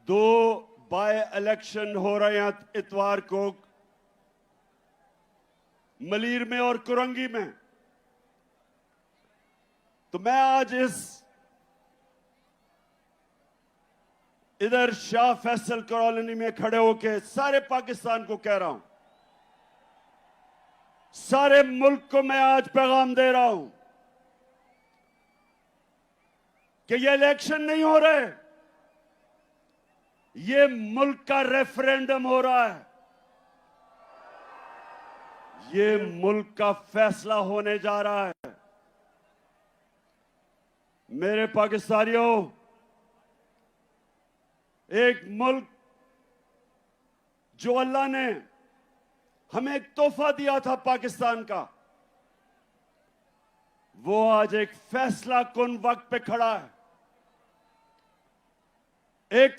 दो by election हो रहे हैं इतवार को मलीर में और कुरंगी में। तो मैं आज इधर शाह फैसल कॉलोनी में खड़े होके सारे पाकिस्तान को कह रहा हूं, सारे मुल्क को मैं आज पैगाम दे रहा हूं कि ये इलेक्शन नहीं हो रहे, ये मुल्क का रेफरेंडम हो रहा है। ये मुल्क का फैसला होने जा रहा है। मेरे पाकिस्तानियों, एक मुल्क जो अल्लाह ने हमें एक तोहफा दिया था पाकिस्तान का, वो आज एक फैसला कुन वक्त पे खड़ा है। एक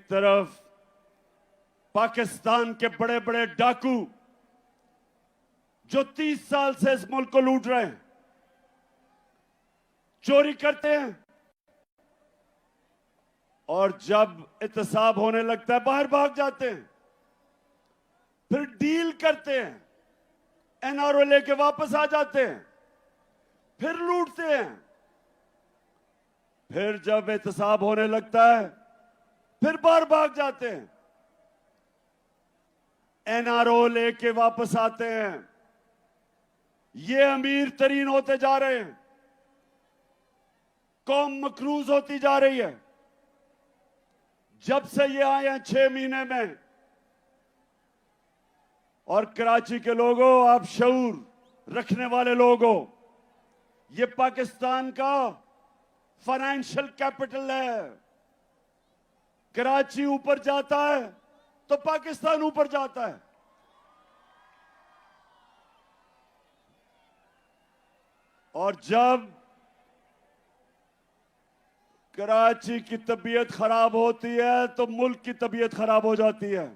तरफ पाकिस्तान के बड़े बड़े डाकू जो 30 साल से इस मुल्क को लूट रहे हैं, चोरी करते हैं और जब एहतसाब होने लगता है बाहर भाग जाते हैं, फिर डील करते हैं, एनआरओ लेके वापस आ जाते हैं, फिर लूटते हैं, फिर जब एहतसाब होने लगता है फिर बाहर भाग जाते हैं, एनआरओ लेके वापस आते हैं। ये अमीर तरीन होते जा रहे हैं, कौम मकरूज होती जा रही है। जब से ये आए हैं 6 महीने में, और कराची के लोगों, आप शऊर रखने वाले लोगों, ये पाकिस्तान का फाइनेंशियल कैपिटल है। कराची ऊपर जाता है तो पाकिस्तान ऊपर जाता है। और जब कराची की तबीयत खराब होती है तो मुल्क की तबीयत खराब हो जाती है।